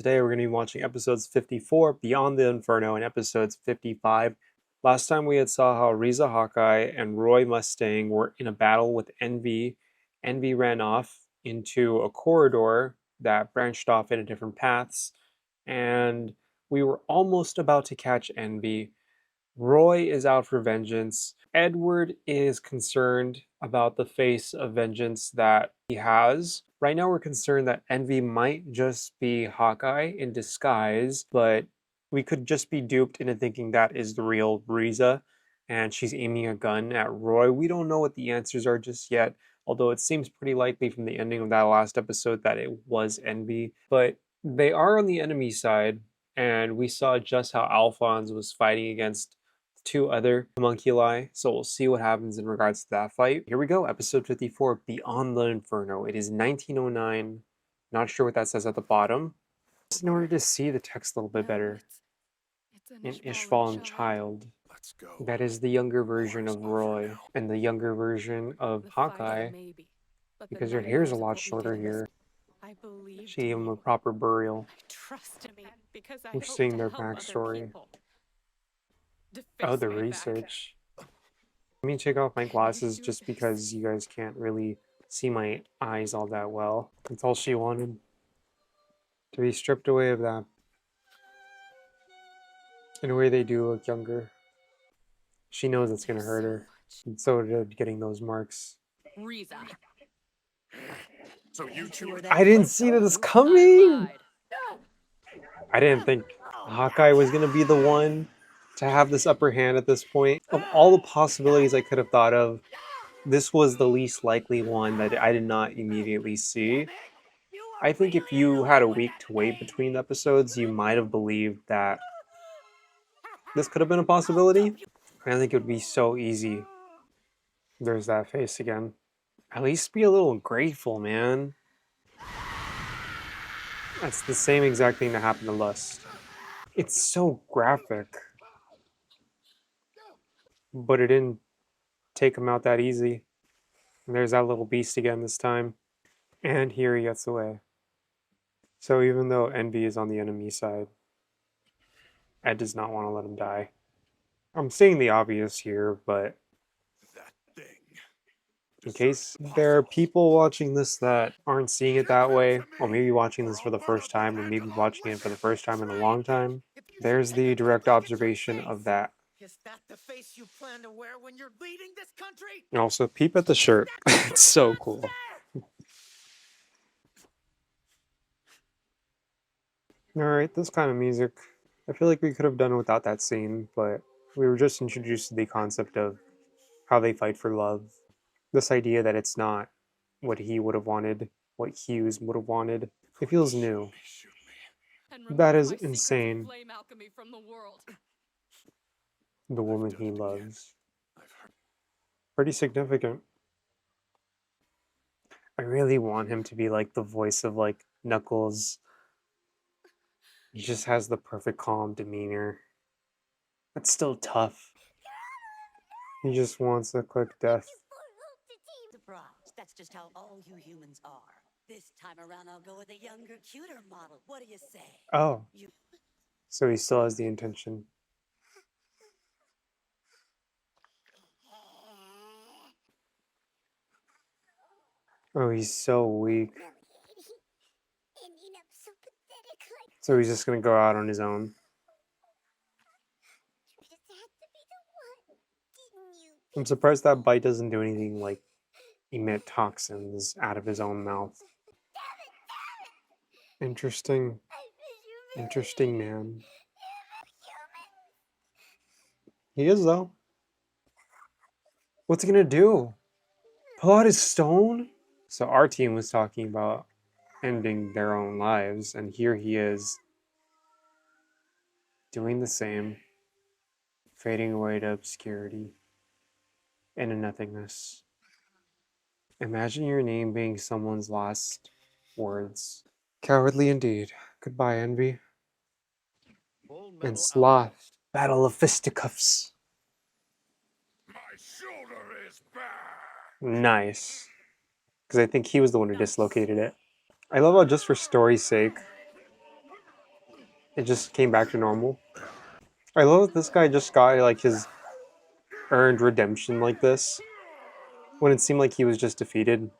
Today we're going to be watching episodes 54, Beyond the Inferno, and episodes 55. Last time we had saw how Riza Hawkeye and Roy Mustang were in a battle with Envy. Envy ran off into a corridor that branched off into different paths, and we were almost about to catch Envy. Roy is out for vengeance. Edward is concerned about the face of vengeance that he has. Right now, we're concerned that Envy might just be Hawkeye in disguise, but we could just be duped into thinking that is the real Riza, and she's aiming a gun at Roy. We don't know what the answers are just yet, although it seems pretty likely from the ending of that last episode that it was Envy. But they are on the enemy side, and we saw just how Alphonse was fighting against two other homunculi, so we'll see what happens in regards to that fight. Here we go, episode 54, Beyond the Inferno. It is 1909. Not sure what that says at the bottom. Just in order to see the text a little bit better. An Ishval child. That is the younger version of Roy, and the younger version of Hawkeye, because her hair's a lot shorter here. She gave him a proper burial. We're seeing their backstory. Oh, the research. Let me take off my glasses just because you guys can't really see my eyes all that well. That's all she wanted. To be stripped away of that. In a way, they do look younger. She knows it's gonna hurt her. And so did getting those marks. I didn't see this coming! I didn't think Hawkeye was gonna be the one to have this upper hand at this point. Of all the possibilities I could have thought of, this was the least likely one that I did not immediately see. I think if you had a week to wait between episodes, you might have believed that this could have been a possibility. I think it would be so easy. There's that face again. At least be a little grateful, man. That's the same exact thing that happened to Lust. It's so graphic. But it didn't take him out that easy. And there's that little beast again this time. And here he gets away. So even though Envy is on the enemy side, Ed does not want to let him die. I'm saying the obvious here, but in case there are people watching this that aren't seeing it that way, or maybe watching this for the first time, or maybe watching it for the first time in a long time, there's the direct observation of that. Is that the face you plan to wear when you're leading this country? And also, peep at the shirt. It's so cool. Alright, this kind of music. I feel like we could have done without that scene, but we were just introduced to the concept of how they fight for love. This idea that it's not what he would have wanted, what Hughes would have wanted. It feels new. That is insane. The woman he loves. Pretty significant. I really want him to be like the voice of like Knuckles. He just has the perfect calm demeanor. That's still tough. He just wants a quick death. Surprise. That's just how all you humans are. This time around I'll go with a younger, cuter model. What do you say? Oh. So he still has the intention. Oh, he's so weak. So he's just gonna go out on his own. I'm surprised that bite doesn't do anything like emit toxins out of his own mouth. Interesting. Interesting man. He is, though. What's he gonna do? Pull out his stone? So our team was talking about ending their own lives, and here he is doing the same, fading away to obscurity and in nothingness. Imagine your name being someone's last words. Cowardly indeed. Goodbye, Envy. And Sloth. Battle of Fisticuffs. My shoulder is back. Nice. Because I think he was the one who dislocated it. I love how just for story's sake, it just came back to normal. I love that this guy just got like his earned redemption like this when it seemed like he was just defeated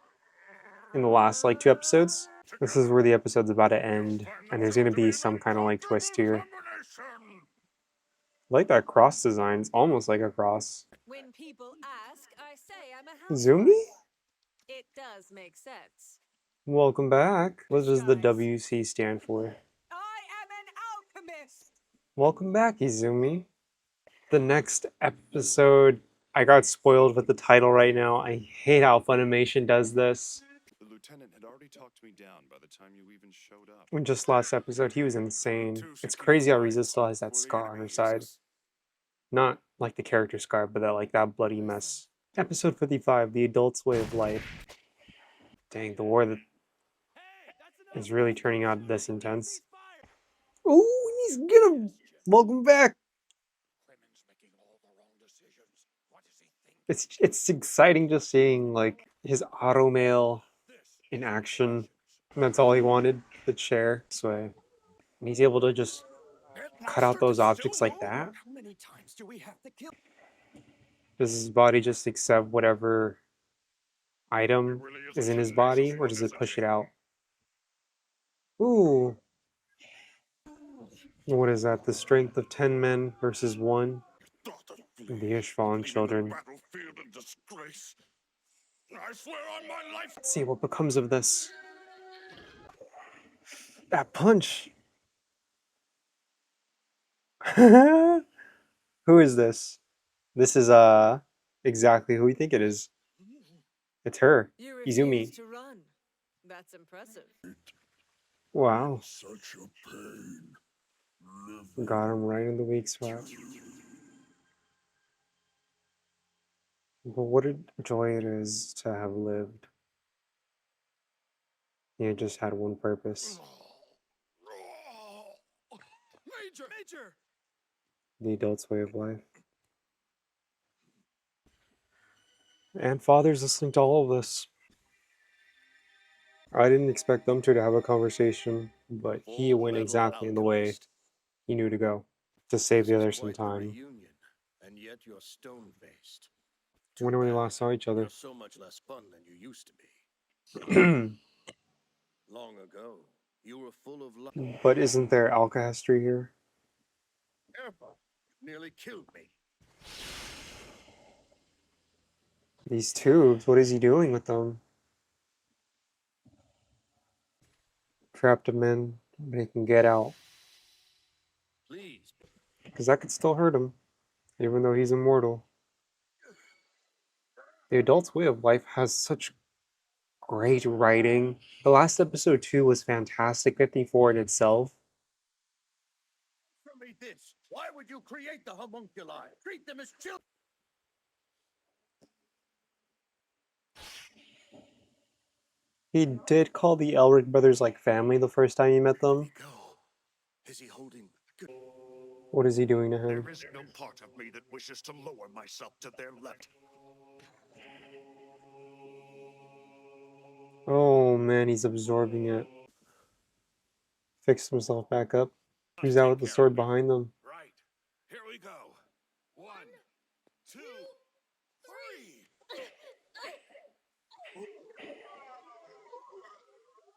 in the last like 2 episodes. This is where the episode's about to end, and there's gonna be some kind of like twist here. I like that cross design. It's almost like a cross. When people ask, I say I'm a Zumi? housewife. It does make sense. Welcome back. What does the WC stand for? I am an alchemist! Welcome back, Izumi. The next episode, I got spoiled with the title right now. I hate how Funimation does this. The lieutenant had already talked me down by the time you even showed up. When just last episode, he was insane. It's crazy how Riza still has that scar on her side. Not like the character scar, but that bloody mess. Episode 55, The Adult's Way of Life. Dang, the war that is really turning out this intense. Oh, he's gonna... Welcome back! It's exciting just seeing like his automail in action. And that's all he wanted, the chair. This way. And he's able to just cut out those objects like that. How many times do we have to kill? Does his body just accept whatever item is in his body, or does it push it out? Ooh. What is that? The strength of 10 men versus 1? The Ishvalan children. Let's see what becomes of this. That punch! Who is this? This is exactly who we think it is. It's her, You Izumi. refuse to run. That's impressive. Wow. Such a pain. Got him right in the weak spot. But what a joy it is to have lived. You just had one purpose. Major! The adult's way of life. And Father's listening to all of this. I didn't expect them two to have a conversation, but he went exactly in the way he knew to go. To save the others some time. Reunion, and yet you're stone-faced. When we last saw each other. You're so much less fun than you used to be. Long ago, you were full of life. But isn't there alchemy here? Careful. You nearly killed me. These tubes, what is he doing with them? Trapped him in, but he can get out. Please. Because that could still hurt him, even though he's immortal. The adult's way of life has such great writing. The last episode 2 was fantastic, 54 in itself. Tell me this. Why would you create the homunculi? Treat them as children. He did call the Elric brothers like family the first time you met them. Go. Is he holding? What is he doing to him? There is no part of me that wishes to lower myself to their level. Oh man, he's absorbing it. Fixed himself back up. He's out with the sword behind them. Right. Here we go. 1, 2, 3.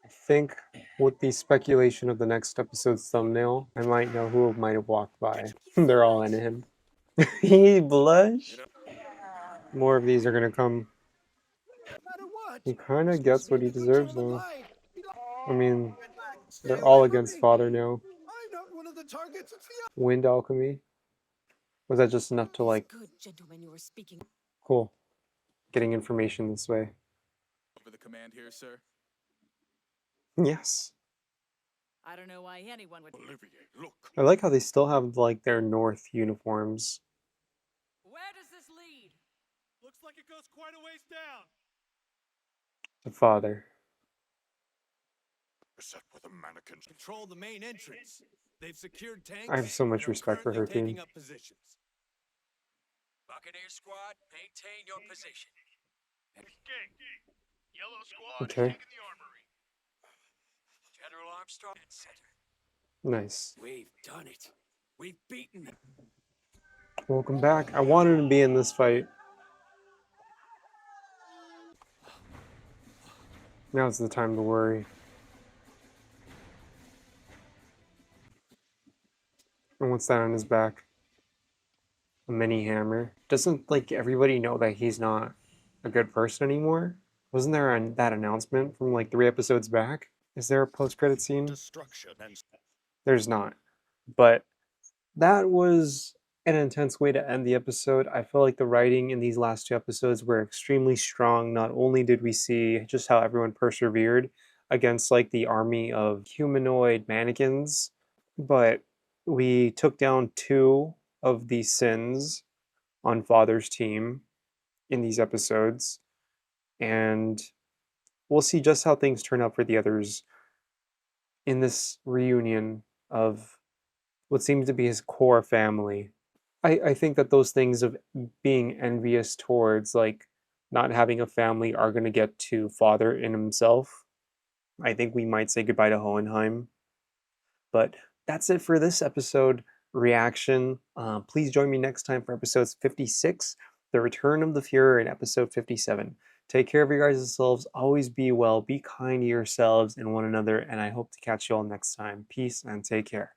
I think with the speculation of the next episode's thumbnail, I might know who might have walked by. They're all into him. He blushed. More of these are gonna come. No matter what. He kind of gets what he deserves now. I mean, they're all against Father now. I'm not one of the targets. It's the Wind alchemy? Was that just enough to like... Good gentleman you were speaking. Cool. Getting information this way. Over the command here, sir. Yes. I don't know why anyone would. Olivier, look. I like how they still have like their North uniforms. Where does this lead? Looks like it goes quite a ways down. The Father. Except with the mannequins. Control the main entrance. They've secured tanks. I have so much and are respect for her currently team. taking up positions. Buccaneer squad, maintain your position. Yellow squad Okay. taking the armory. General Armstrong and center. Nice. We've done it. We've beaten them. Welcome back. I wanted to be in this fight. Now's the time to worry. And what's that on his back? A mini hammer. Doesn't like everybody know that he's not a good person anymore? Wasn't there that announcement from like 3 episodes back? Is there a post-credit scene? Destruction and There's not. But that was an intense way to end the episode. I feel like the writing in these last 2 episodes were extremely strong. Not only did we see just how everyone persevered against like the army of humanoid mannequins, but we took down 2 of the sins on Father's team in these episodes, and we'll see just how things turn out for the others in this reunion of what seems to be his core family. I think that those things of being envious towards like not having a family are going to get to Father in himself. I think we might say goodbye to Hohenheim. But that's it for this episode reaction. Please join me next time for episodes 56, The Return of the Fuhrer, and episode 57. Take care of your guys' selves. Always be well. Be kind to yourselves and one another. And I hope to catch you all next time. Peace and take care.